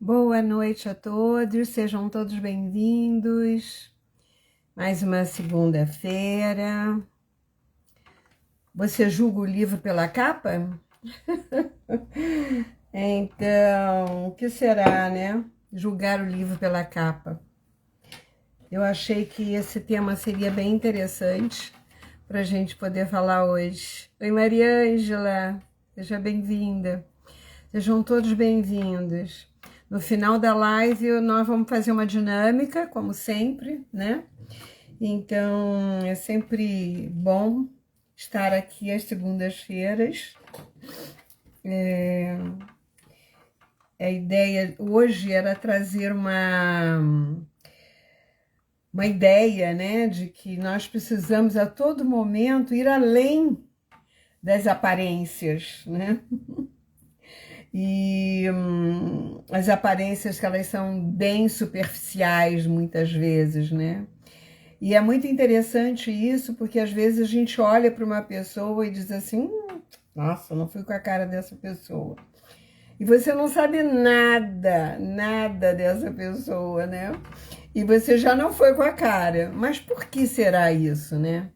Boa noite a todos, sejam todos bem-vindos. Mais uma segunda-feira. Você julga o livro pela capa? Então, o que será, né? Julgar o livro pela capa. Eu achei que esse tema seria bem interessante para a gente poder falar hoje. Oi, Maria Ângela, seja bem-vinda. Sejam todos bem-vindos. No final da live, nós vamos fazer uma dinâmica, como sempre, né? Então, é sempre bom estar aqui às segundas-feiras. A ideia hoje era trazer uma ideia, né? De que nós precisamos a todo momento ir além das aparências, né? E as aparências que elas são bem superficiais muitas vezes, né? E é muito interessante isso, porque às vezes a gente olha para uma pessoa e diz assim, nossa, eu não fui com a cara dessa pessoa. E você não sabe nada dessa pessoa, né? E você já não foi com a cara. Mas por que será isso, né?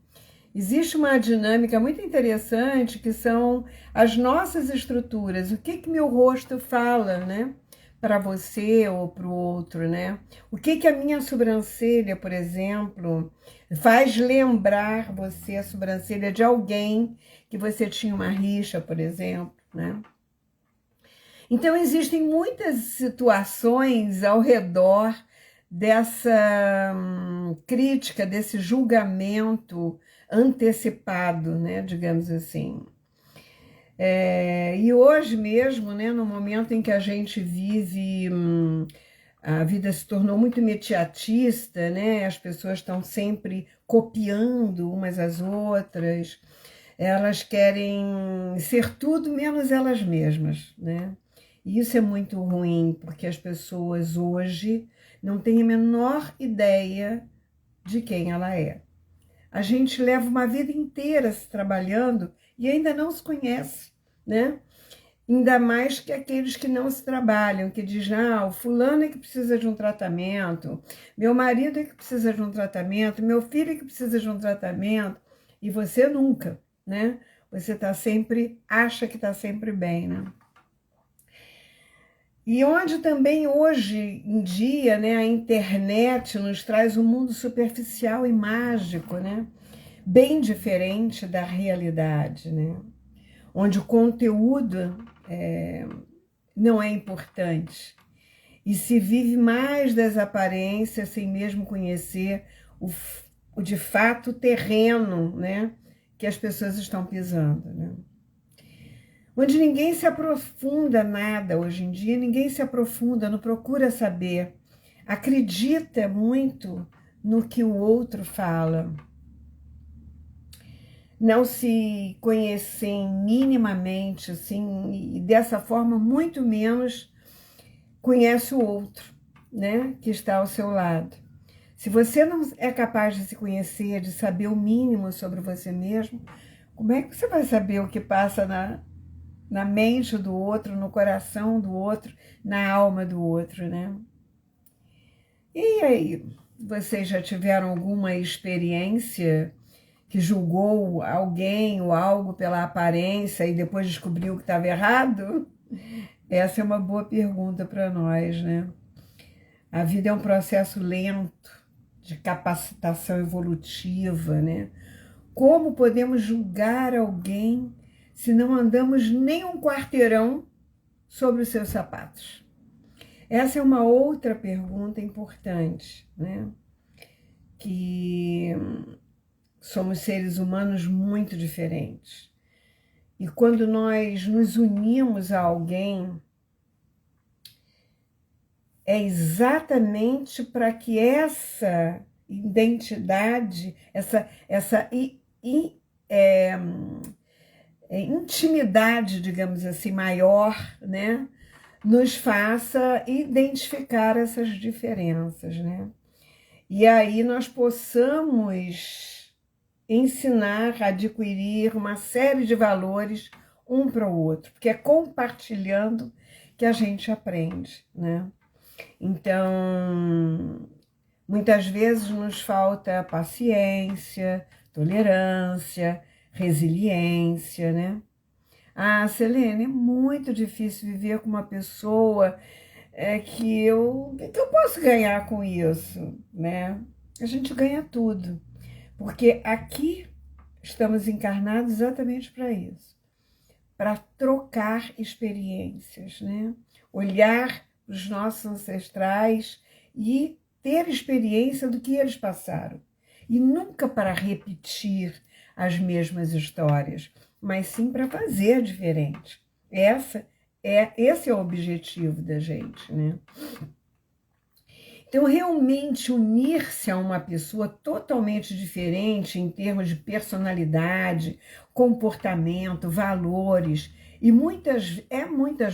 Existe uma dinâmica muito interessante que são as nossas estruturas. O que meu rosto fala, né? Para você ou para o outro, né? O que a minha sobrancelha, por exemplo, faz lembrar você a sobrancelha de alguém que você tinha uma rixa, por exemplo, né? Então, existem muitas situações ao redor dessa crítica, desse julgamento antecipado, né, digamos assim. E hoje mesmo, né, no momento em que a gente vive, a vida se tornou muito imediatista, né, as pessoas estão sempre copiando umas às outras, elas querem ser tudo menos elas mesmas, né? E isso é muito ruim, porque as pessoas hoje não têm a menor ideia de quem ela é. A gente leva uma vida inteira se trabalhando e ainda não se conhece, né? Ainda mais que aqueles que não se trabalham, que dizem, o fulano é que precisa de um tratamento, meu marido é que precisa de um tratamento, meu filho é que precisa de um tratamento, e você nunca, né? Você acha que está sempre bem, né? E onde também hoje em dia, né, a internet nos traz um mundo superficial e mágico, né? Bem diferente da realidade, né? Onde o conteúdo não é importante. E se vive mais das aparências sem mesmo conhecer o de fato terreno, né, que as pessoas estão pisando, né? Onde ninguém se aprofunda nada hoje em dia, ninguém se aprofunda, não procura saber, acredita muito no que o outro fala, não se conhecem minimamente, assim, e dessa forma muito menos conhece o outro, né, que está ao seu lado. Se você não é capaz de se conhecer, de saber o mínimo sobre você mesmo, como é que você vai saber o que passa na mente do outro, no coração do outro, na alma do outro, né? E aí, vocês já tiveram alguma experiência que julgou alguém ou algo pela aparência e depois descobriu que estava errado? Essa é uma boa pergunta para nós, né? A vida é um processo lento de capacitação evolutiva, né? Como podemos julgar alguém se não andamos nem um quarteirão sobre os seus sapatos? Essa é uma outra pergunta importante, né? Que somos seres humanos muito diferentes. E quando nós nos unimos a alguém, é exatamente para que essa identidade, essa intimidade, digamos assim, maior, né, nos faça identificar essas diferenças, né? E aí nós possamos ensinar, adquirir uma série de valores um para o outro, porque é compartilhando que a gente aprende, né? Então, muitas vezes nos falta paciência, tolerância, resiliência, né? Ah, Selene, é muito difícil viver com uma pessoa o que eu posso ganhar com isso, né? A gente ganha tudo, porque aqui estamos encarnados exatamente para isso, para trocar experiências, né? Olhar para os nossos ancestrais e ter experiência do que eles passaram. E nunca para repetir as mesmas histórias, mas sim para fazer diferente. Esse é o objetivo da gente, né? Então, realmente unir-se a uma pessoa totalmente diferente em termos de personalidade, comportamento, valores, e muitas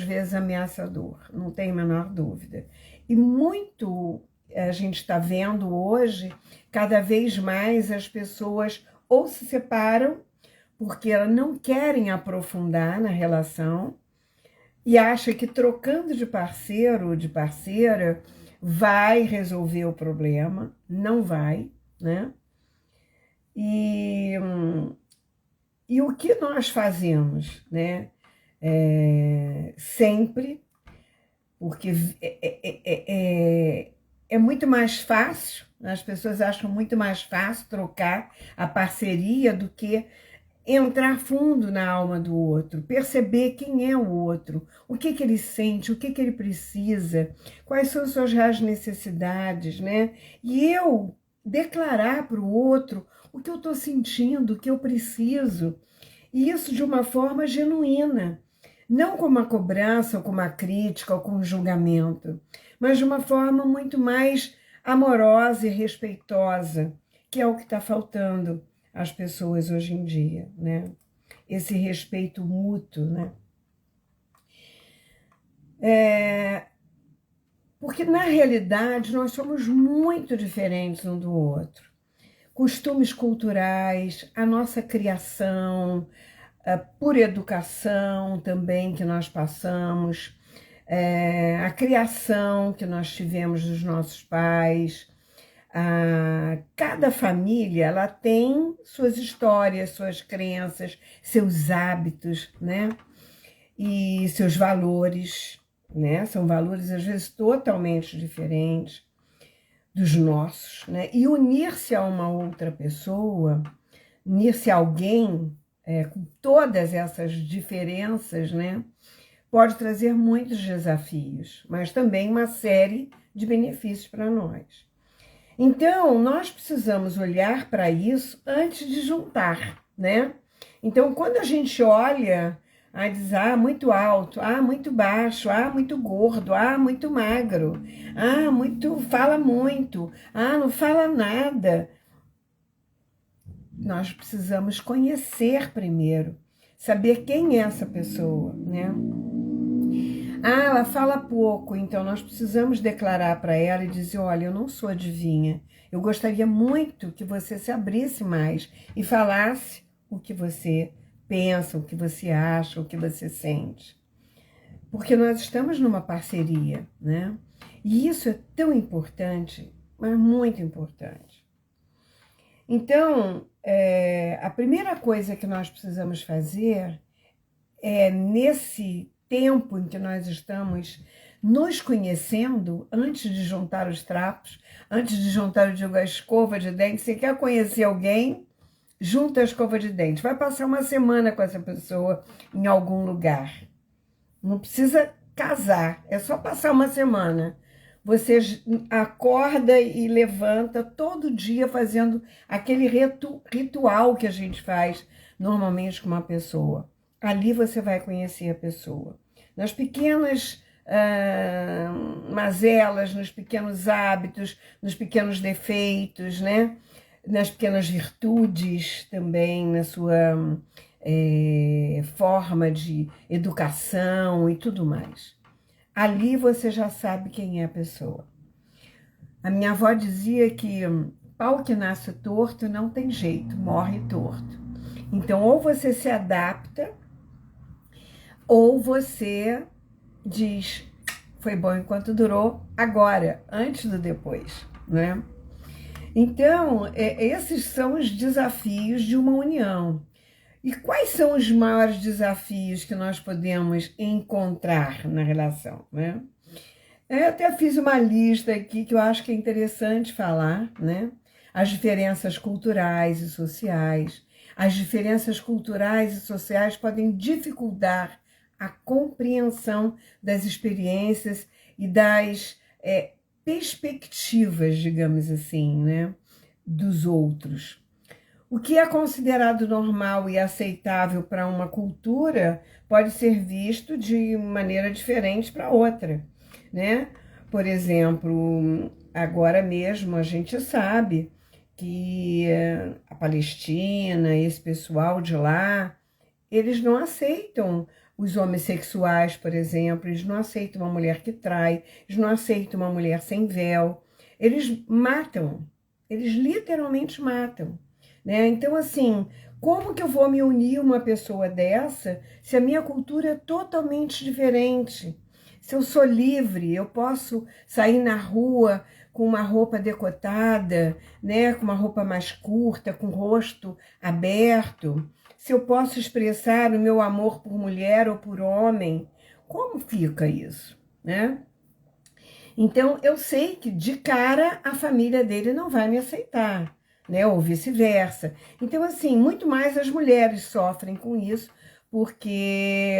vezes ameaçador, não tem a menor dúvida. E muito a gente está vendo hoje, cada vez mais as pessoas ou se separam porque elas não querem aprofundar na relação e acham que trocando de parceiro ou de parceira vai resolver o problema, não vai, né? E o que nós fazemos, né? Sempre, porque é muito mais fácil, as pessoas acham muito mais fácil trocar a parceria do que entrar fundo na alma do outro, perceber quem é o outro, o que ele sente, o que ele precisa, quais são suas reais necessidades, né? E eu declarar para o outro o que eu estou sentindo, o que eu preciso, e isso de uma forma genuína, não com uma cobrança, ou com uma crítica, ou com um julgamento, mas de uma forma muito mais amorosa e respeitosa, que é o que está faltando às pessoas hoje em dia, né? Esse respeito mútuo, né? Porque, na realidade, nós somos muito diferentes um do outro. Costumes culturais, a nossa criação, por educação também que nós passamos, a criação que nós tivemos dos nossos pais. Cada família ela tem suas histórias, suas crenças, seus hábitos, né? E seus valores, né? São valores às vezes totalmente diferentes dos nossos, né? E unir-se a uma outra pessoa, unir-se a alguém com todas essas diferenças, né? Pode trazer muitos desafios, mas também uma série de benefícios para nós. Então, nós precisamos olhar para isso antes de juntar, né? Então, quando a gente olha, diz, muito alto, muito baixo, muito gordo, muito magro, fala muito, não fala nada. Nós precisamos conhecer primeiro, saber quem é essa pessoa, né? Ela fala pouco, então nós precisamos declarar para ela e dizer, olha, eu não sou adivinha, eu gostaria muito que você se abrisse mais e falasse o que você pensa, o que você acha, o que você sente. Porque nós estamos numa parceria, né? E isso é tão importante, mas muito importante. Então, a primeira coisa que nós precisamos fazer é, nesse tempo em que nós estamos nos conhecendo, antes de juntar os trapos, antes de juntar, eu digo, a escova de dente. Você quer conhecer alguém? Junta a escova de dente. Vai passar uma semana com essa pessoa em algum lugar. Não precisa casar, é só passar uma semana. Você acorda e levanta todo dia fazendo aquele ritual que a gente faz normalmente com uma pessoa. Ali você vai conhecer a pessoa. Nas pequenas mazelas, nos pequenos hábitos, nos pequenos defeitos, né? Nas pequenas virtudes também, na sua forma de educação e tudo mais. Ali você já sabe quem é a pessoa. A minha avó dizia que pau que nasce torto não tem jeito, morre torto. Então, ou você se adapta, ou você diz, foi bom enquanto durou, agora, antes do depois, né? Então, esses são os desafios de uma união. E quais são os maiores desafios que nós podemos encontrar na relação, né? Eu até fiz uma lista aqui que eu acho que é interessante falar, né? As diferenças culturais e sociais. As diferenças culturais e sociais podem dificultar a compreensão das experiências e das perspectivas, digamos assim, né? Dos outros. O que é considerado normal e aceitável para uma cultura pode ser visto de maneira diferente para outra, né? Por exemplo, agora mesmo a gente sabe que a Palestina, esse pessoal de lá, eles não aceitam os homossexuais, por exemplo, eles não aceitam uma mulher que trai, eles não aceitam uma mulher sem véu, eles matam, eles literalmente matam. Né? Então, assim, como que eu vou me unir a uma pessoa dessa se a minha cultura é totalmente diferente? Se eu sou livre, eu posso sair na rua com uma roupa decotada, né? Com uma roupa mais curta, com o rosto aberto. Se eu posso expressar o meu amor por mulher ou por homem, como fica isso, né? Então, eu sei que de cara a família dele não vai me aceitar, né? Ou vice-versa. Então, assim, muito mais as mulheres sofrem com isso, porque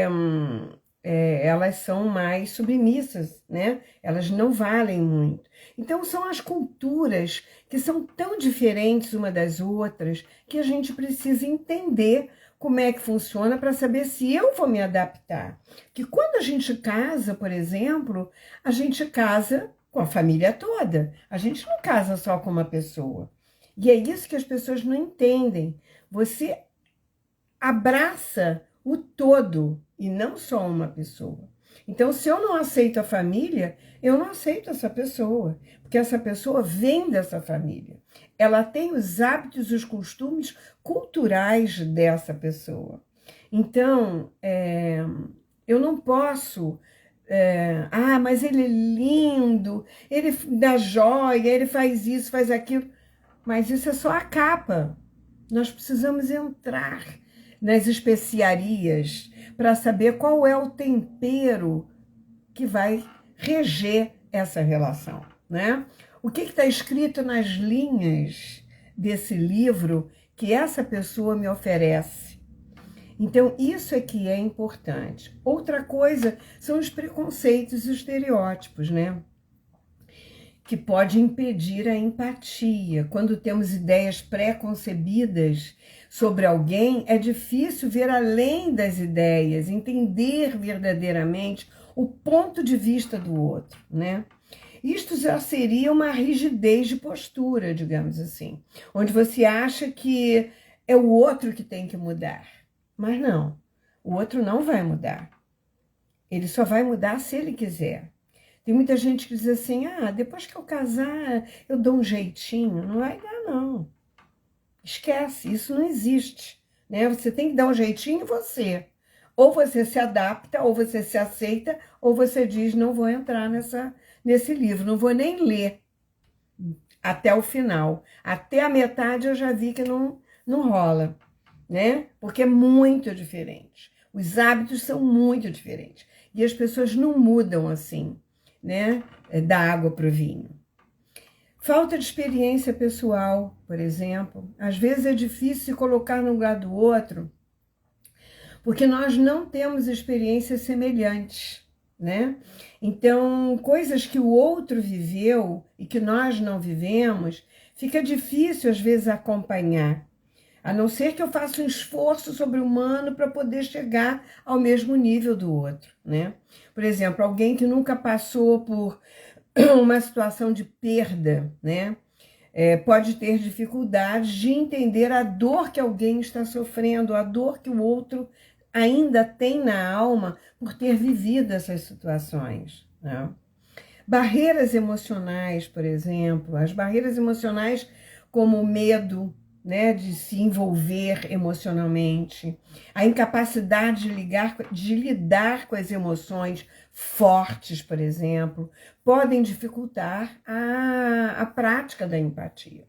elas são mais submissas, né? Elas não valem muito. Então, são as culturas que são tão diferentes uma das outras que a gente precisa entender como é que funciona para saber se eu vou me adaptar. Que quando a gente casa, por exemplo, a gente casa com a família toda. A gente não casa só com uma pessoa. E é isso que as pessoas não entendem. Você abraça o todo e não só uma pessoa. Então, se eu não aceito a família, eu não aceito essa pessoa, porque essa pessoa vem dessa família. Ela tem os hábitos, os costumes culturais dessa pessoa. Então, eu não posso... mas ele é lindo, ele dá joia, ele faz isso, faz aquilo. Mas isso é só a capa. Nós precisamos entrar nas especiarias para saber qual é o tempero que vai reger essa relação, né? O que está escrito nas linhas desse livro que essa pessoa me oferece? Então, isso é que é importante. Outra coisa são os preconceitos e os estereótipos, né? Que pode impedir a empatia. Quando temos ideias pré-concebidas sobre alguém, é difícil ver além das ideias, entender verdadeiramente o ponto de vista do outro, né? Isto já seria uma rigidez de postura, digamos assim, onde você acha que é o outro que tem que mudar. Mas não, o outro não vai mudar. Ele só vai mudar se ele quiser. Tem muita gente que diz assim, depois que eu casar, eu dou um jeitinho. Não vai dar, não. Esquece, isso não existe. Né? Você tem que dar um jeitinho em você. Ou você se adapta, ou você se aceita, ou você diz, não vou entrar nesse livro, não vou nem ler até o final. Até a metade eu já vi que não rola, né? Porque é muito diferente. Os hábitos são muito diferentes. E as pessoas não mudam assim, né? Da água para o vinho. Falta de experiência pessoal, por exemplo. Às vezes é difícil se colocar no lugar do outro, porque nós não temos experiências semelhantes, né? Então, coisas que o outro viveu e que nós não vivemos, fica difícil às vezes acompanhar. A não ser que eu faça um esforço sobre-humano para poder chegar ao mesmo nível do outro, né? Por exemplo, alguém que nunca passou por uma situação de perda, né? Pode ter dificuldades de entender a dor que alguém está sofrendo, a dor que o outro ainda tem na alma por ter vivido essas situações, né? Barreiras emocionais, por exemplo, as barreiras emocionais como o medo, né, de se envolver emocionalmente, a incapacidade de lidar com as emoções fortes, por exemplo, podem dificultar a prática da empatia.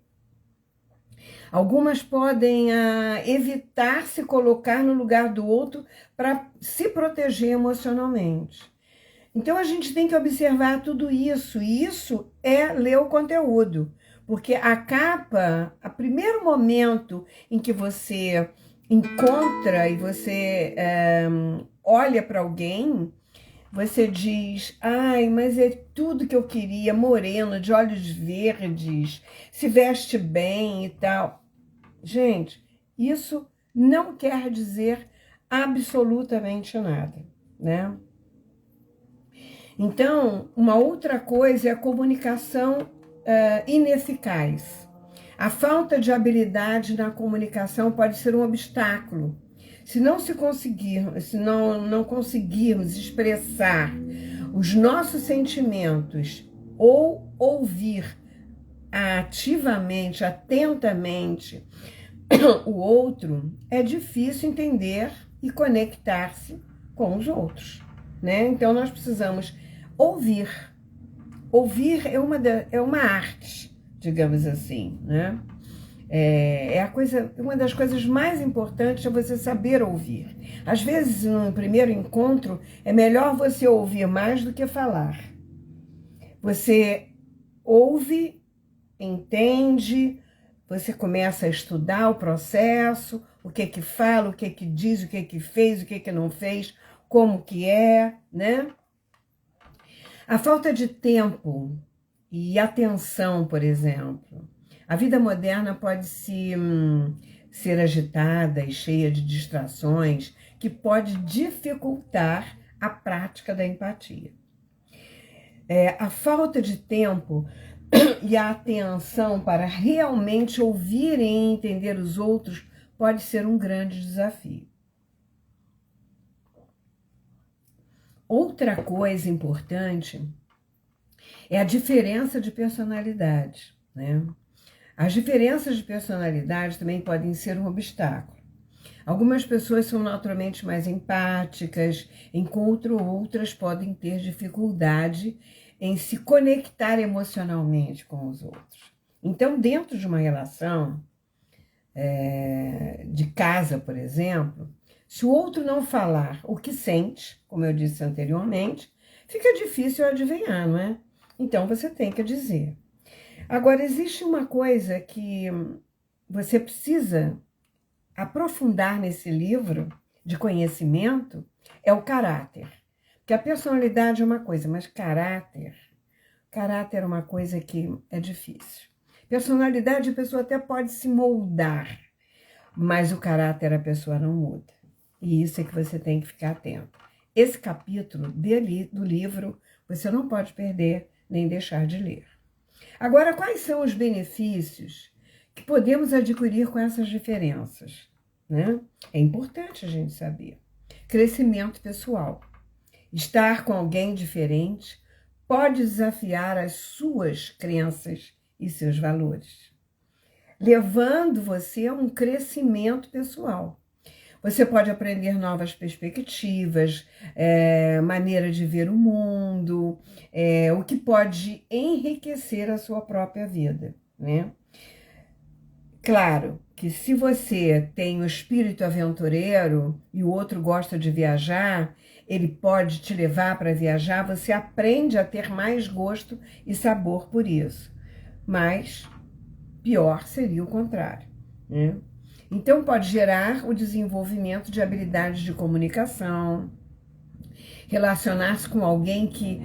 Algumas podem evitar se colocar no lugar do outro para se proteger emocionalmente. Então, a gente tem que observar tudo isso, e isso é ler o conteúdo, porque a capa, o primeiro momento em que você encontra e você olha para alguém, você diz, ai, mas é tudo que eu queria, moreno, de olhos verdes, se veste bem e tal. Gente, isso não quer dizer absolutamente nada, né? Então, uma outra coisa é a comunicação ineficaz. A falta de habilidade na comunicação pode ser um obstáculo. Se não conseguirmos expressar os nossos sentimentos ou ouvir ativamente, atentamente o outro, é difícil entender e conectar-se com os outros, né? Então, nós precisamos ouvir. Ouvir é uma arte, digamos assim, né? Uma das coisas mais importantes é você saber ouvir. Às vezes, no primeiro encontro, é melhor você ouvir mais do que falar. Você ouve, entende, você começa a estudar o processo, o que fala, o que diz, o que fez, o que não fez, como que é, né? A falta de tempo e atenção, por exemplo. A vida moderna pode ser agitada e cheia de distrações, que pode dificultar a prática da empatia. A falta de tempo e a atenção para realmente ouvir e entender os outros pode ser um grande desafio. Outra coisa importante é a diferença de personalidade, né? As diferenças de personalidade também podem ser um obstáculo. Algumas pessoas são naturalmente mais empáticas, enquanto outras podem ter dificuldade em se conectar emocionalmente com os outros. Então, dentro de uma relação de casa, por exemplo, se o outro não falar o que sente, como eu disse anteriormente, fica difícil adivinhar, não é? Então, você tem que dizer. Agora, existe uma coisa que você precisa aprofundar nesse livro de conhecimento, é o caráter. Porque a personalidade é uma coisa, mas caráter é uma coisa que é difícil. Personalidade, a pessoa até pode se moldar, mas o caráter a pessoa não muda. E isso é que você tem que ficar atento. Esse capítulo do livro você não pode perder nem deixar de ler. Agora, quais são os benefícios que podemos adquirir com essas diferenças, né? É importante a gente saber. Crescimento pessoal. Estar com alguém diferente pode desafiar as suas crenças e seus valores, levando você a um crescimento pessoal. Você pode aprender novas perspectivas, maneira de ver o mundo, o que pode enriquecer a sua própria vida, né? Claro que se você tem o espírito aventureiro e o outro gosta de viajar, ele pode te levar para viajar, você aprende a ter mais gosto e sabor por isso. Mas pior seria o contrário, né? Então, pode gerar o desenvolvimento de habilidades de comunicação, relacionar-se com alguém que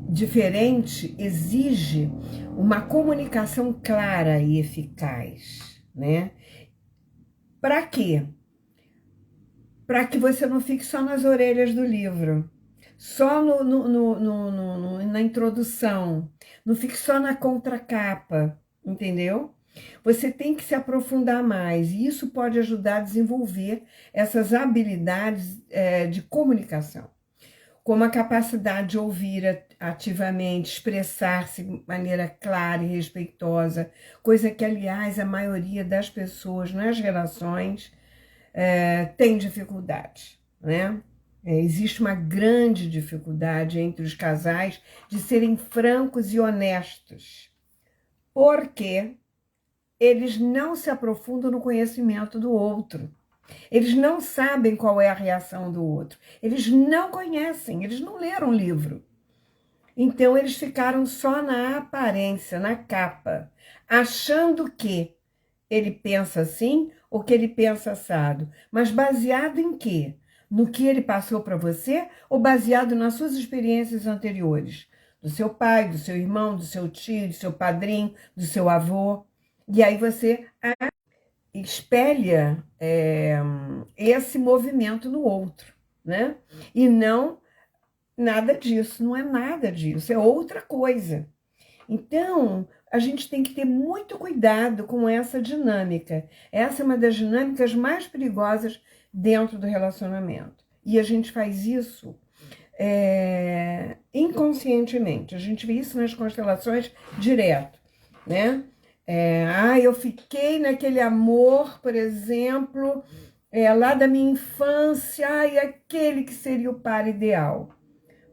diferente exige uma comunicação clara e eficaz, né? Para quê? Para que você não fique só nas orelhas do livro, só na introdução, não fique só na contracapa, entendeu? Você tem que se aprofundar mais, e isso pode ajudar a desenvolver essas habilidades de comunicação, como a capacidade de ouvir ativamente, expressar-se de maneira clara e respeitosa, coisa que, aliás, a maioria das pessoas nas relações tem dificuldade, né? Existe uma grande dificuldade entre os casais de serem francos e honestos, porque eles não se aprofundam no conhecimento do outro. Eles não sabem qual é a reação do outro. Eles não conhecem, eles não leram o livro. Então, eles ficaram só na aparência, na capa, achando que ele pensa assim ou que ele pensa assado. Mas baseado em quê? No que ele passou para você ou baseado nas suas experiências anteriores? Do seu pai, do seu irmão, do seu tio, do seu padrinho, do seu avô. E aí você espelha esse movimento no outro, né? E não nada disso, não é nada disso, é outra coisa. Então, a gente tem que ter muito cuidado com essa dinâmica. Essa é uma das dinâmicas mais perigosas dentro do relacionamento. E a gente faz isso inconscientemente. A gente vê isso nas constelações direto, né? Eu fiquei naquele amor, por exemplo, lá da minha infância, aquele que seria o par ideal.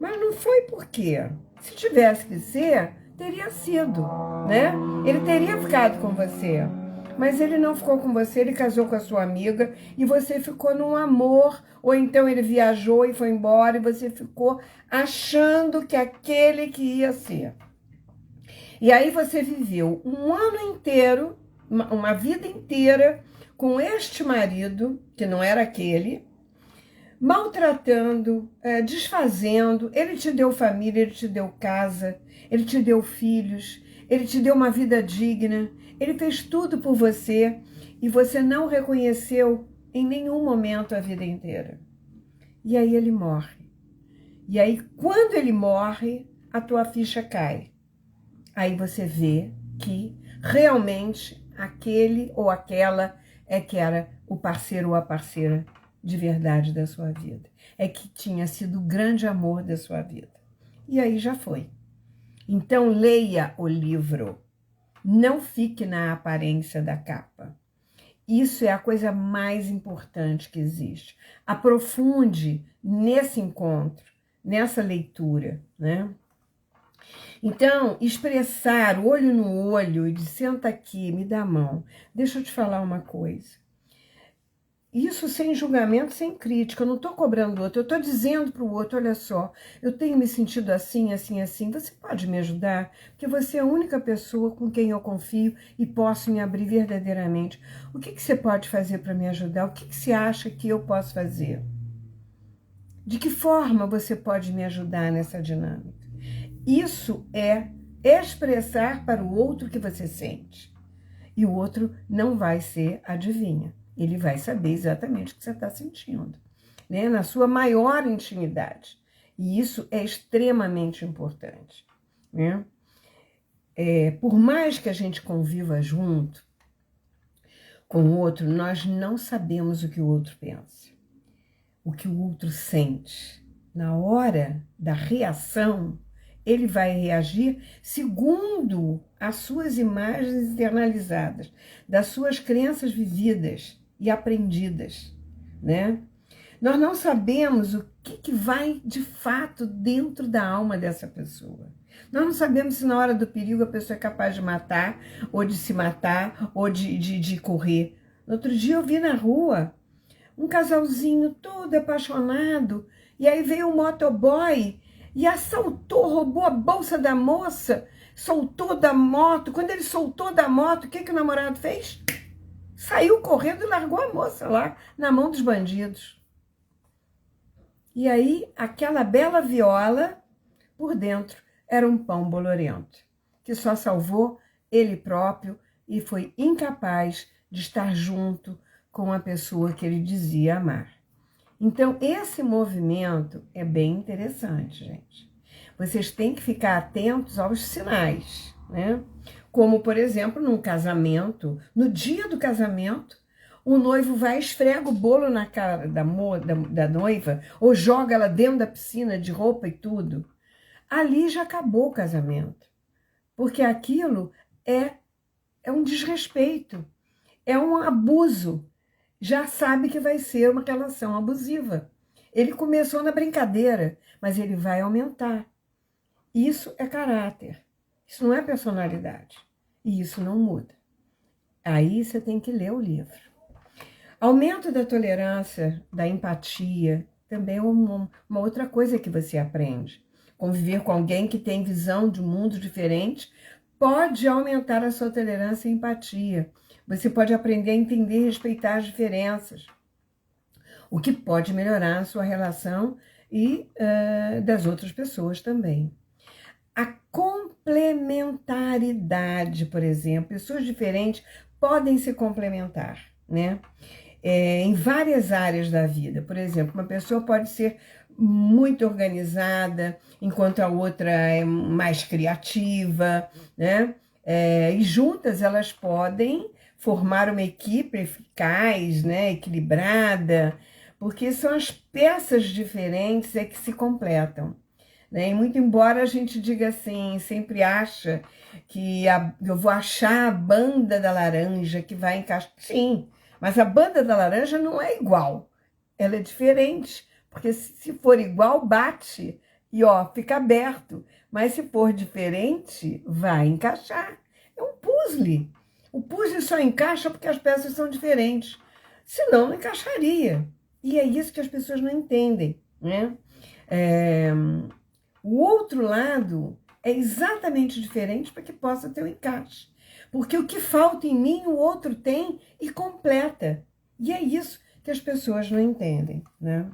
Mas não foi por quê? Se tivesse que ser, teria sido, né? Ele teria ficado com você, mas ele não ficou com você, ele casou com a sua amiga e você ficou num amor, ou então ele viajou e foi embora e você ficou achando que aquele que ia ser. E aí você viveu um ano inteiro, uma vida inteira com este marido, que não era aquele, maltratando, desfazendo. Ele te deu família, ele te deu casa, ele te deu filhos, ele te deu uma vida digna, ele fez tudo por você e você não reconheceu em nenhum momento a vida inteira. E aí ele morre. E aí, quando ele morre, a tua ficha cai. Aí você vê que realmente aquele ou aquela que era o parceiro ou a parceira de verdade da sua vida. É que tinha sido o grande amor da sua vida. E aí já foi. Então leia o livro. Não fique na aparência da capa. Isso é a coisa mais importante que existe. Aprofunde nesse encontro, nessa leitura, né? Então, expressar olho no olho e de senta aqui, me dá a mão. Deixa eu te falar uma coisa. Isso sem julgamento, sem crítica. Eu não estou cobrando o outro, eu estou dizendo para o outro, olha só, eu tenho me sentido assim, assim, assim. Você pode me ajudar? Porque você é a única pessoa com quem eu confio e posso me abrir verdadeiramente. O que você pode fazer para me ajudar? O que você acha que eu posso fazer? De que forma você pode me ajudar nessa dinâmica? Isso é expressar para o outro o que você sente. E o outro não vai ser adivinha. Ele vai saber exatamente o que você está sentindo, né? Na sua maior intimidade. E isso é extremamente importante, né? Por mais que a gente conviva junto com o outro, nós não sabemos o que o outro pensa, o que o outro sente. Na hora da reação, ele vai reagir segundo as suas imagens internalizadas, das suas crenças vividas e aprendidas, né? Nós não sabemos o que vai de fato dentro da alma dessa pessoa. Nós não sabemos se na hora do perigo a pessoa é capaz de matar, ou de se matar, ou de correr. No outro dia eu vi na rua um casalzinho todo apaixonado, e aí veio um motoboy e assaltou, roubou a bolsa da moça, soltou da moto. Quando ele soltou da moto, o que o namorado fez? Saiu correndo e largou a moça lá na mão dos bandidos. E aí, aquela bela viola, por dentro, era um pão bolorento, que só salvou ele próprio e foi incapaz de estar junto com a pessoa que ele dizia amar. Então, esse movimento é bem interessante, gente. Vocês têm que ficar atentos aos sinais, né? Como, por exemplo, num casamento, no dia do casamento, o noivo vai e esfrega o bolo na cara da noiva, ou joga ela dentro da piscina de roupa e tudo. Ali já acabou o casamento, porque aquilo é um desrespeito, é um abuso. Já sabe que vai ser uma relação abusiva. Ele começou na brincadeira, mas ele vai aumentar. Isso é caráter. Isso não é personalidade. E isso não muda. Aí você tem que ler o livro. Aumento da tolerância, da empatia, também é uma outra coisa que você aprende. Conviver com alguém que tem visão de um mundo diferente pode aumentar a sua tolerância e empatia. Você pode aprender a entender e respeitar as diferenças, o que pode melhorar a sua relação e das outras pessoas também. A complementaridade, por exemplo, pessoas diferentes podem se complementar, né? Em várias áreas da vida. Por exemplo, uma pessoa pode ser muito organizada, enquanto a outra é mais criativa, né? E juntas elas podem formar uma equipe eficaz, né? Equilibrada, porque são as peças diferentes que se completam. Né? E muito embora a gente diga assim, sempre acha que eu vou achar a banda da laranja que vai encaixar. Sim, mas a banda da laranja não é igual, ela é diferente, porque se for igual, bate e fica aberto, mas se for diferente, vai encaixar. É um puzzle. O puzzle só encaixa porque as peças são diferentes, senão não encaixaria. E é isso que as pessoas não entendem, né? O outro lado é exatamente diferente para que possa ter um encaixe. Porque o que falta em mim, o outro tem e completa. E é isso que as pessoas não entendem, né?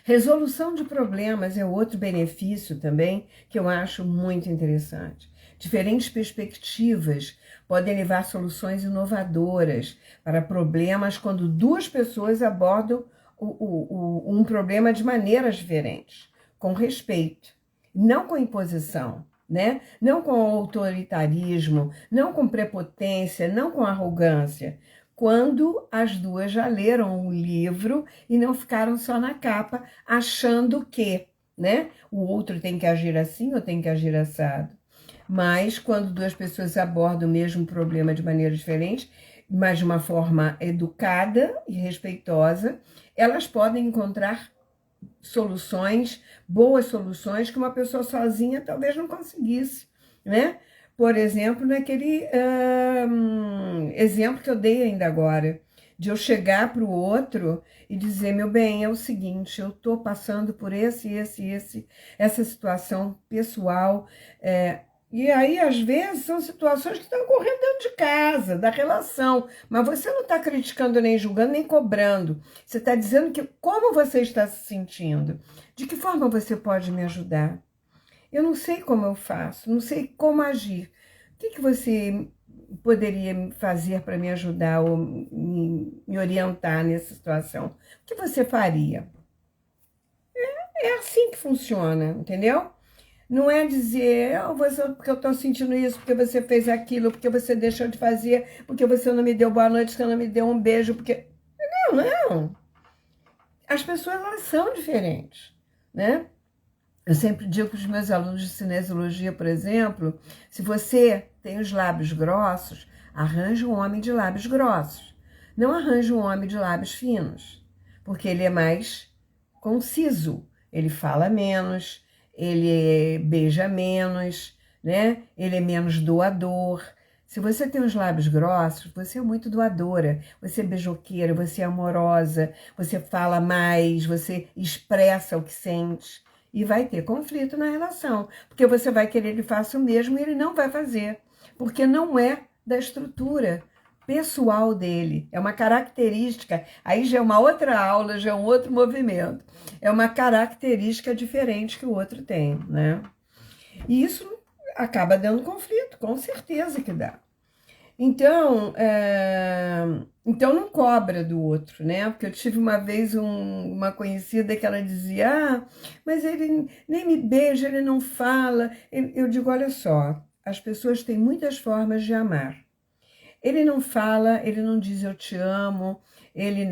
Resolução de problemas é outro benefício também que eu acho muito interessante. Diferentes perspectivas podem levar soluções inovadoras para problemas quando duas pessoas abordam um problema de maneiras diferentes, com respeito, não com imposição, né? Não com autoritarismo, não com prepotência, não com arrogância. Quando as duas já leram o livro e não ficaram só na capa, achando que, né, o outro tem que agir assim ou tem que agir assado. Mas quando duas pessoas abordam o mesmo problema de maneira diferente, mas de uma forma educada e respeitosa, elas podem encontrar soluções, boas soluções que uma pessoa sozinha talvez não conseguisse, né? Por exemplo, naquele exemplo que eu dei ainda agora, de eu chegar para o outro e dizer, meu bem, é o seguinte, eu estou passando por essa situação pessoal, e aí, às vezes, são situações que estão ocorrendo dentro de casa, da relação, mas você não está criticando, nem julgando, nem cobrando. Você está dizendo que como você está se sentindo, de que forma você pode me ajudar. Eu não sei como eu faço, não sei como agir. O que você poderia fazer para me ajudar ou me orientar nessa situação? O que você faria? É assim que funciona, entendeu? Não é dizer, porque eu estou sentindo isso, porque você fez aquilo, porque você deixou de fazer, porque você não me deu boa noite, você não me deu um beijo, porque... Não. As pessoas, elas são diferentes, né? Eu sempre digo para os meus alunos de cinesiologia, por exemplo, se você tem os lábios grossos, arranje um homem de lábios grossos. Não arranje um homem de lábios finos, porque ele é mais conciso, ele fala menos, ele beija menos, né? Ele é menos doador. Se você tem os lábios grossos, você é muito doadora, você é beijoqueira, você é amorosa, você fala mais, você expressa o que sente. E vai ter conflito na relação, porque você vai querer que ele faça o mesmo e ele não vai fazer, porque não é da estrutura pessoal dele, é uma característica, aí já é uma outra aula, já é um outro movimento, é uma característica diferente que o outro tem, né? E isso acaba dando conflito, com certeza que dá. Então, então não cobra do outro, né? Porque eu tive uma vez uma conhecida que ela dizia, mas ele nem me beija, ele não fala. Eu digo, olha só, as pessoas têm muitas formas de amar. Ele não fala, ele não diz eu te amo, ele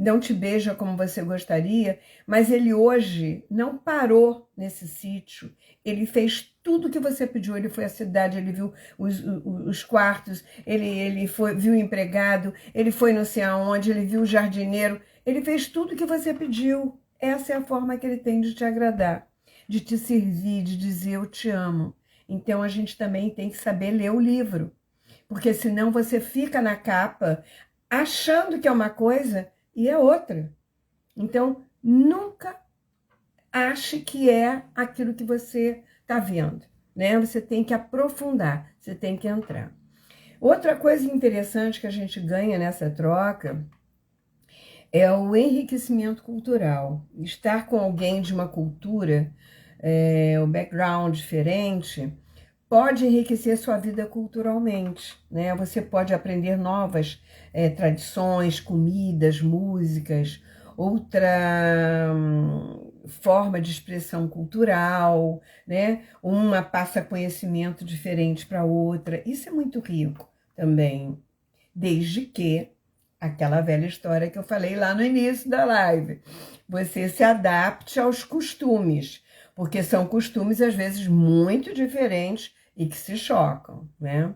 não te beija como você gostaria, mas ele hoje não parou nesse sítio. Ele fez tudo o que você pediu. Ele foi à cidade, ele viu os quartos, ele viu o empregado, ele foi não sei aonde, ele viu o jardineiro. Ele fez tudo o que você pediu. Essa é a forma que ele tem de te agradar, de te servir, de dizer eu te amo. Então a gente também tem que saber ler o livro, porque senão você fica na capa achando que é uma coisa e é outra. Então, nunca ache que é aquilo que você está vendo, né? Você tem que aprofundar, você tem que entrar. Outra coisa interessante que a gente ganha nessa troca é o enriquecimento cultural. Estar com alguém de uma cultura, um background diferente, pode enriquecer sua vida culturalmente, né? Você pode aprender novas tradições, comidas, músicas, outra forma de expressão cultural, né? Uma passa conhecimento diferente para outra. Isso é muito rico também, desde que aquela velha história que eu falei lá no início da live, você se adapte aos costumes, porque são costumes às vezes muito diferentes e que se chocam, né?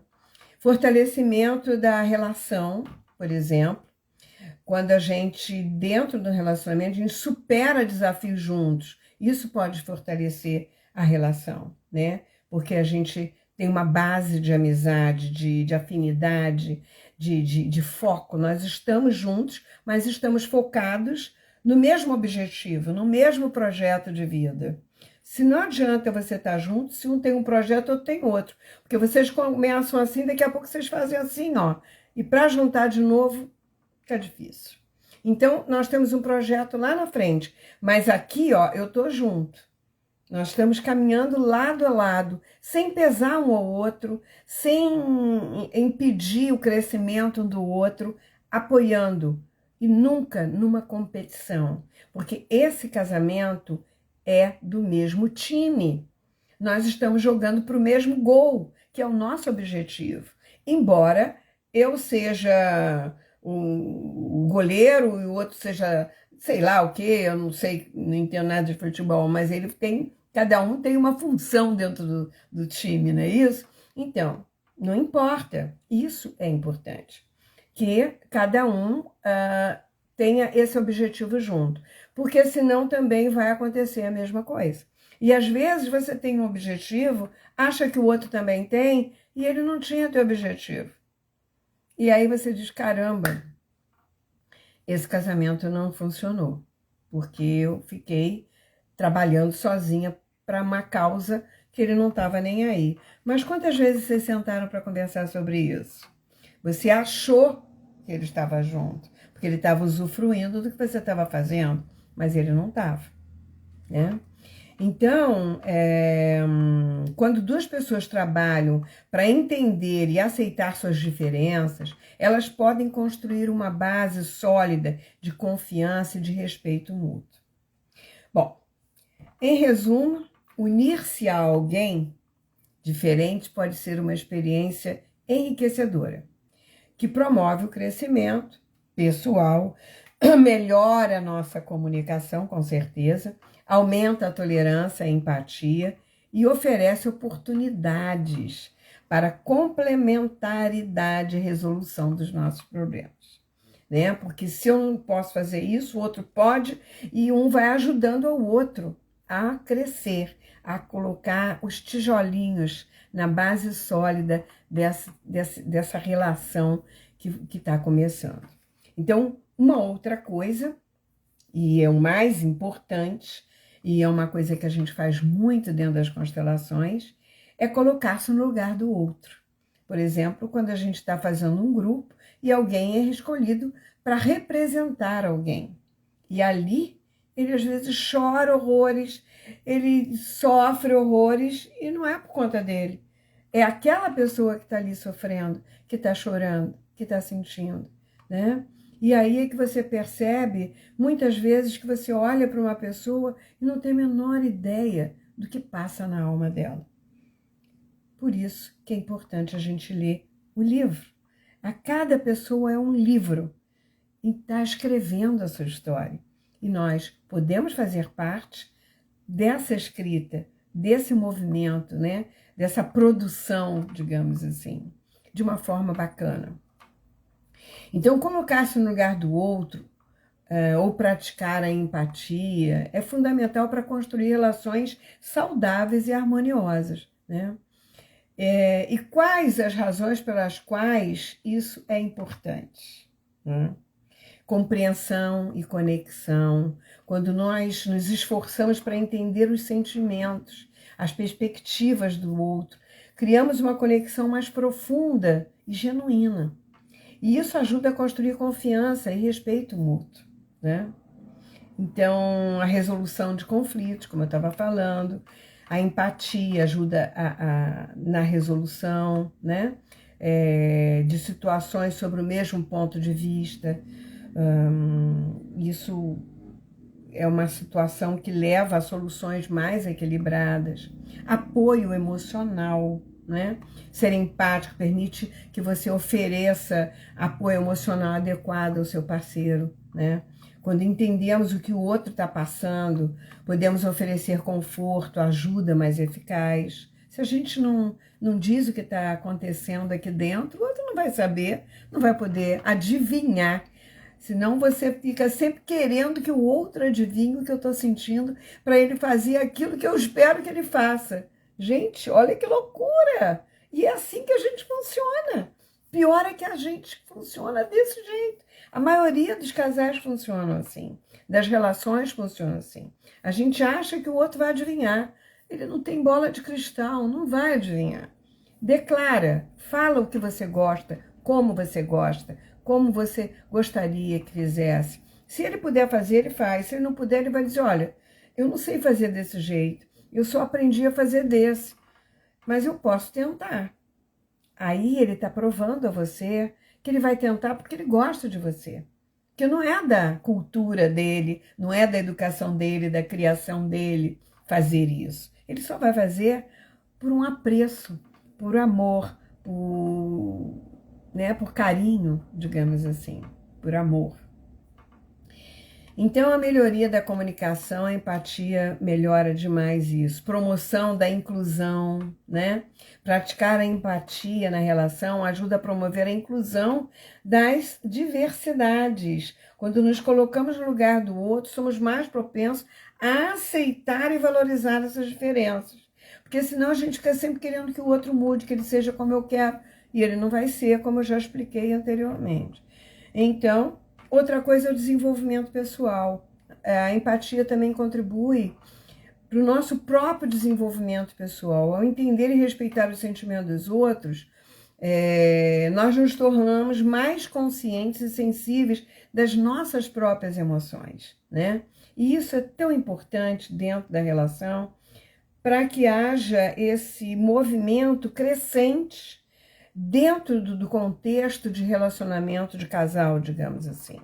Fortalecimento da relação, por exemplo, quando a gente, dentro do relacionamento, a gente supera desafios juntos, isso pode fortalecer a relação, né? Porque a gente tem uma base de amizade, de afinidade, de foco. Nós estamos juntos, mas estamos focados no mesmo objetivo, no mesmo projeto de vida. Se não adianta você estar junto, se um tem um projeto, outro tem outro. Porque vocês começam assim, daqui a pouco vocês fazem assim, ó. E para juntar de novo, fica difícil. Então, nós temos um projeto lá na frente. Mas aqui, ó, eu tô junto. Nós estamos caminhando lado a lado, sem pesar um ao outro, sem impedir o crescimento um do outro, apoiando. E nunca numa competição. Porque esse casamento é do mesmo time. Nós estamos jogando para o mesmo gol, que é o nosso objetivo. Embora eu seja o goleiro e o outro seja, sei lá o quê, eu não sei, não entendo nada de futebol, mas cada um tem uma função dentro do time, não é isso? Então, não importa, isso é importante, que cada um tenha esse objetivo junto, porque senão também vai acontecer a mesma coisa. E às vezes você tem um objetivo, acha que o outro também tem, e ele não tinha teu objetivo. E aí você diz, caramba, esse casamento não funcionou, porque eu fiquei trabalhando sozinha para uma causa que ele não estava nem aí. Mas quantas vezes vocês sentaram para conversar sobre isso? Você achou que ele estava junto, porque ele estava usufruindo do que você estava fazendo, mas ele não estava, né? Então, quando duas pessoas trabalham para entender e aceitar suas diferenças, elas podem construir uma base sólida de confiança e de respeito mútuo. Bom, em resumo, unir-se a alguém diferente pode ser uma experiência enriquecedora, que promove o crescimento pessoal, melhora a nossa comunicação, com certeza, aumenta a tolerância, a empatia e oferece oportunidades para complementaridade e resolução dos nossos problemas, né? Porque se eu não posso fazer isso, o outro pode, e um vai ajudando ao outro a crescer, a colocar os tijolinhos na base sólida dessa relação que está começando. Então, uma outra coisa, e é o mais importante, e é uma coisa que a gente faz muito dentro das constelações, é colocar-se no lugar do outro. Por exemplo, quando a gente está fazendo um grupo e alguém é escolhido para representar alguém. E ali, ele às vezes chora horrores, ele sofre horrores, e não é por conta dele. É aquela pessoa que está ali sofrendo, que está chorando, que está sentindo, né? E aí é que você percebe, muitas vezes, que você olha para uma pessoa e não tem a menor ideia do que passa na alma dela. Por isso que é importante a gente ler o livro. A cada pessoa é um livro. está escrevendo a sua história. E nós podemos fazer parte dessa escrita, desse movimento, né? Dessa produção, digamos assim, de uma forma bacana. Então, colocar-se no lugar do outro, ou praticar a empatia, é fundamental para construir relações saudáveis e harmoniosas, né? E quais as razões pelas quais isso é importante? Né? Compreensão e conexão, quando nós nos esforçamos para entender os sentimentos, as perspectivas do outro, criamos uma conexão mais profunda e genuína. E isso ajuda a construir confiança e respeito mútuo, né? Então, a resolução de conflitos, como eu estava falando, a empatia ajuda na resolução, né? De situações sobre o mesmo ponto de vista. Isso é uma situação que leva a soluções mais equilibradas. Apoio emocional, né? Ser empático permite que você ofereça apoio emocional adequado ao seu parceiro, né? Quando entendemos o que o outro está passando, podemos oferecer conforto, ajuda mais eficaz. Se a gente não diz o que está acontecendo aqui dentro, o outro não vai saber, não vai poder adivinhar. Senão você fica sempre querendo que o outro adivinhe o que eu estou sentindo para ele fazer aquilo que eu espero que ele faça. Gente, olha que loucura! E é assim que a gente funciona. Pior é que a gente funciona desse jeito. A maioria dos casais funcionam assim. Das relações funcionam assim. A gente acha que o outro vai adivinhar. Ele não tem bola de cristal, não vai adivinhar. Declara, fala o que você gosta, como você gostaria que fizesse. Se ele puder fazer, ele faz. Se ele não puder, ele vai dizer, olha, eu não sei fazer desse jeito. Eu só aprendi a fazer desse. Mas eu posso tentar. Aí ele está provando a você que ele vai tentar porque ele gosta de você. Que não é da cultura dele, não é da educação dele, da criação dele fazer isso. Ele só vai fazer por um apreço, por amor, por carinho, digamos assim, por amor. Então, a melhoria da comunicação, a empatia melhora demais isso. Promoção da inclusão, né? Praticar a empatia na relação ajuda a promover a inclusão das diversidades. Quando nos colocamos no lugar do outro, somos mais propensos a aceitar e valorizar essas diferenças. Porque senão a gente fica sempre querendo que o outro mude, que ele seja como eu quero, e ele não vai ser, como eu já expliquei anteriormente. Então, outra coisa é o desenvolvimento pessoal. A empatia também contribui para o nosso próprio desenvolvimento pessoal. Ao entender e respeitar os sentimentos dos outros, nós nos tornamos mais conscientes e sensíveis das nossas próprias emoções, né? E isso é tão importante dentro da relação para que haja esse movimento crescente dentro do contexto de relacionamento de casal, digamos assim.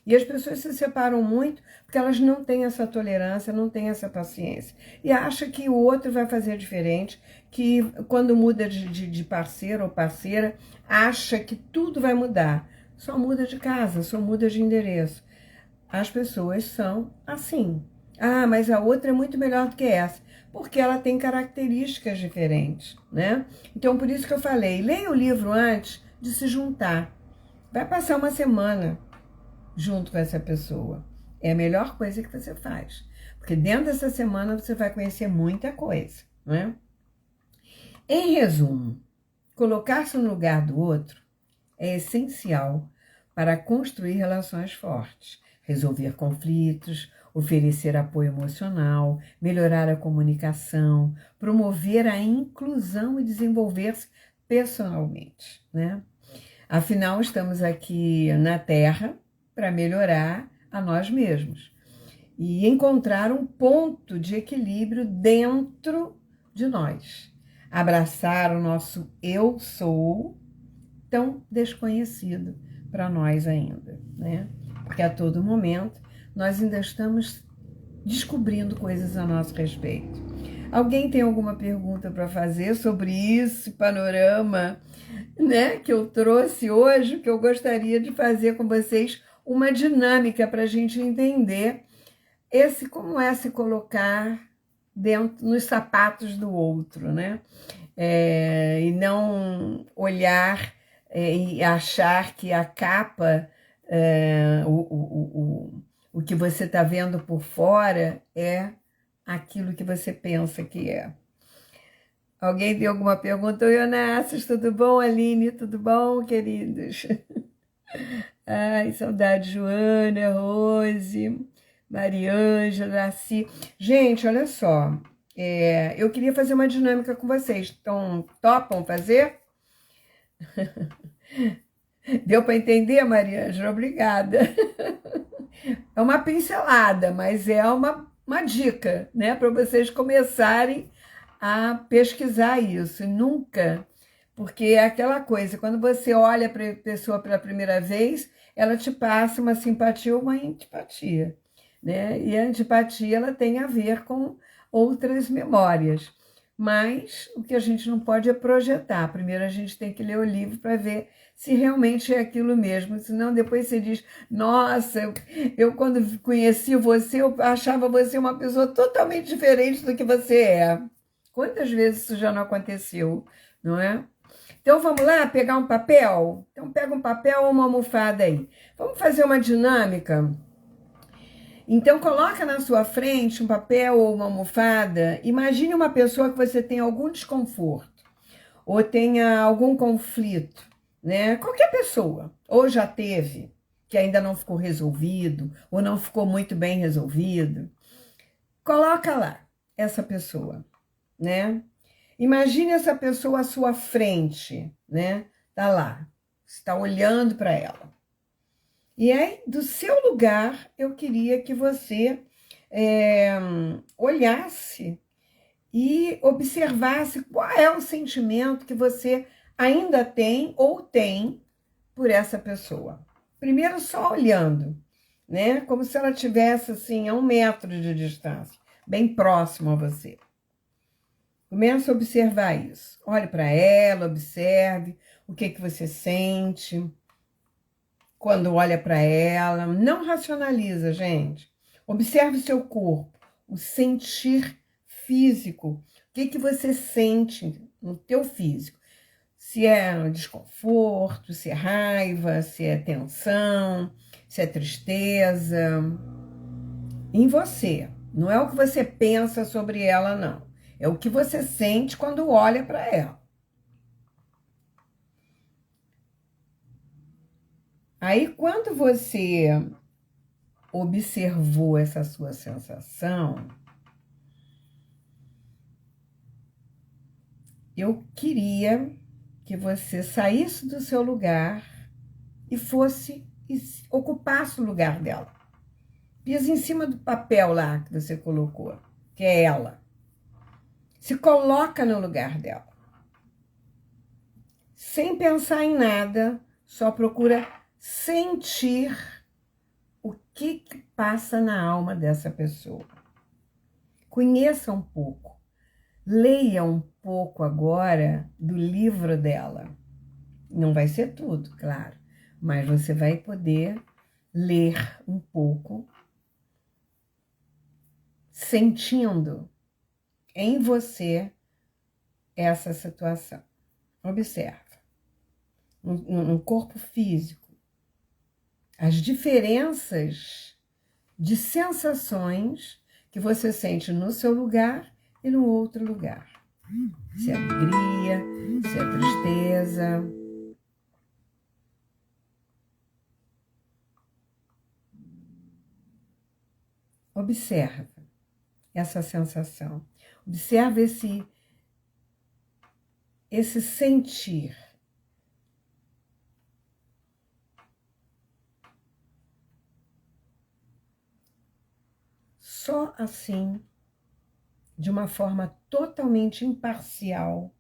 E as pessoas se separam muito porque elas não têm essa tolerância, não têm essa paciência. E acham que o outro vai fazer diferente, que quando muda de parceiro ou parceira, acha que tudo vai mudar. Só muda de casa, só muda de endereço. As pessoas são assim. Ah, mas a outra é muito melhor do que essa. Porque ela tem características diferentes, né? Então, por isso que eu falei, leia o livro antes de se juntar. Vai passar uma semana junto com essa pessoa. É a melhor coisa que você faz. Porque dentro dessa semana você vai conhecer muita coisa, né? Em resumo, colocar-se no lugar do outro é essencial para construir relações fortes, resolver conflitos, oferecer apoio emocional, melhorar a comunicação, promover a inclusão e desenvolver-se personalmente, né? Afinal, estamos aqui na Terra para melhorar a nós mesmos e encontrar um ponto de equilíbrio dentro de nós. Abraçar o nosso eu sou, tão desconhecido para nós ainda, né? Porque a todo momento nós ainda estamos descobrindo coisas a nosso respeito. Alguém tem alguma pergunta para fazer sobre esse panorama, né, que eu trouxe hoje, que eu gostaria de fazer com vocês uma dinâmica para a gente entender como é se colocar dentro nos sapatos do outro, né? E não olhar e achar que a capa, o que você está vendo por fora é aquilo que você pensa que é. Alguém tem alguma pergunta? Oi, Onassis, tudo bom? Aline, tudo bom, queridos? Ai, saudade, Joana, Rose, Mariângela, Laci. Gente, olha só, eu queria fazer uma dinâmica com vocês. Então, topam fazer? Deu para entender, Mariângela? Obrigada. É uma pincelada, mas é uma dica, né? Para vocês começarem a pesquisar isso. Nunca, porque é aquela coisa, quando você olha para a pessoa pela primeira vez, ela te passa uma simpatia ou uma antipatia, né? E a antipatia, ela tem a ver com outras memórias. Mas o que a gente não pode é projetar. Primeiro a gente tem que ler o livro para ver se realmente é aquilo mesmo. Senão depois você diz, nossa, eu quando conheci você, eu achava você uma pessoa totalmente diferente do que você é. Quantas vezes isso já não aconteceu, não é? Então vamos lá pegar um papel? Então pega um papel ou uma almofada aí. Vamos fazer uma dinâmica? Então, coloca na sua frente um papel ou uma almofada. Imagine uma pessoa que você tem algum desconforto ou tenha algum conflito, né? Qualquer pessoa, ou já teve, que ainda não ficou resolvido, ou não ficou muito bem resolvido. Coloca lá essa pessoa, né? Imagine essa pessoa à sua frente, né? Tá lá, está olhando para ela. E aí, do seu lugar, eu queria que você olhasse e observasse qual é o sentimento que você ainda tem ou tem por essa pessoa. Primeiro, só olhando, né? Como se ela estivesse assim, a 1 metro de distância, bem próximo a você. Começa a observar isso. Olhe para ela, observe o que você sente quando olha para ela. Não racionaliza, gente. Observe o seu corpo, o sentir físico. O que você sente no teu físico? Se é desconforto, se é raiva, se é tensão, se é tristeza. Em você. Não é o que você pensa sobre ela, não. É o que você sente quando olha para ela. Aí, quando você observou essa sua sensação, eu queria que você saísse do seu lugar e ocupasse o lugar dela. Pisa em cima do papel lá que você colocou, que é ela. Se coloca no lugar dela. Sem pensar em nada, só procura sentir o que passa na alma dessa pessoa. Conheça um pouco. Leia um pouco agora do livro dela. Não vai ser tudo, claro, mas você vai poder ler um pouco, sentindo em você essa situação. Observa. No corpo físico, as diferenças de sensações que você sente no seu lugar e no outro lugar. Se é alegria, se é tristeza. Observa essa sensação. Observa esse sentir. Só assim, de uma forma totalmente imparcial,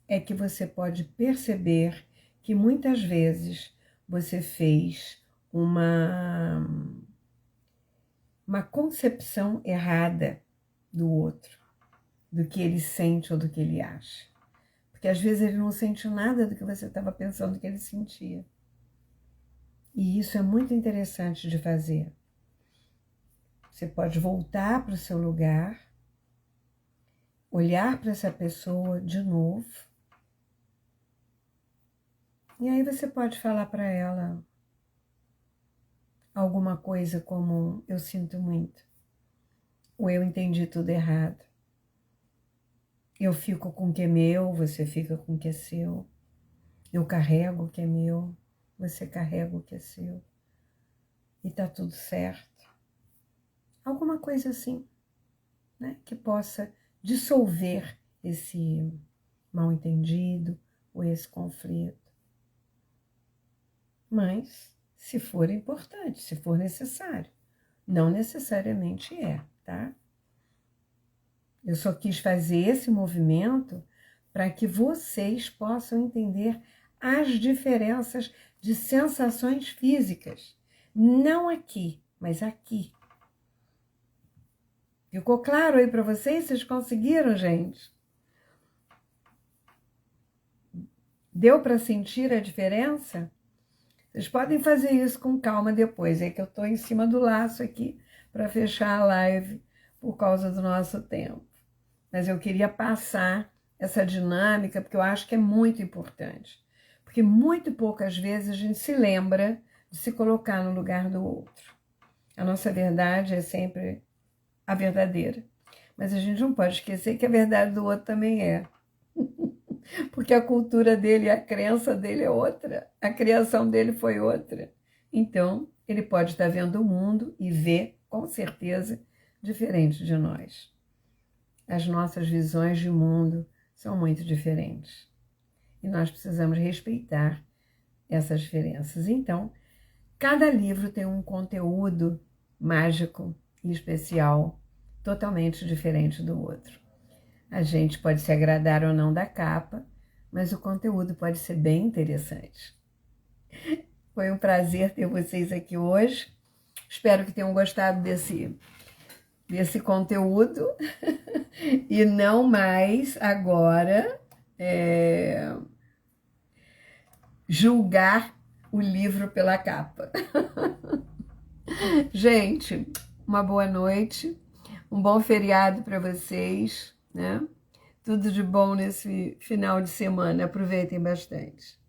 é que você pode perceber que muitas vezes você fez uma concepção errada do outro, do que ele sente ou do que ele acha. Porque às vezes ele não sente nada do que você estava pensando que ele sentia. E isso é muito interessante de fazer. Você pode voltar para o seu lugar, olhar para essa pessoa de novo, e aí você pode falar para ela alguma coisa como: eu sinto muito, ou eu entendi tudo errado. Eu fico com o que é meu, você fica com o que é seu. Eu carrego o que é meu, você carrega o que é seu. E tá tudo certo. Alguma coisa assim, né? Que possa dissolver esse mal-entendido ou esse conflito. Mas, se for importante, se for necessário. Não necessariamente é, tá? Eu só quis fazer esse movimento para que vocês possam entender as diferenças de sensações físicas. Não aqui, mas aqui. Ficou claro aí para vocês? Vocês conseguiram, gente? Deu para sentir a diferença? Vocês podem fazer isso com calma depois. É que eu estou em cima do laço aqui para fechar a live por causa do nosso tempo. Mas eu queria passar essa dinâmica porque eu acho que é muito importante. Porque muito poucas vezes a gente se lembra de se colocar no lugar do outro. A nossa verdade é sempre a verdadeira. Mas a gente não pode esquecer que a verdade do outro também é. Porque a cultura dele, a crença dele é outra. A criação dele foi outra. Então, ele pode estar vendo o mundo e ver, com certeza, diferente de nós. As nossas visões de mundo são muito diferentes. E nós precisamos respeitar essas diferenças. Então, cada livro tem um conteúdo mágico e especial, totalmente diferente do outro. A gente pode se agradar ou não da capa, mas o conteúdo pode ser bem interessante. Foi um prazer ter vocês aqui hoje. Espero que tenham gostado desse conteúdo. E não mais agora julgar o livro pela capa. Gente, uma boa noite, um bom feriado para vocês, né? Tudo de bom nesse final de semana. Aproveitem bastante.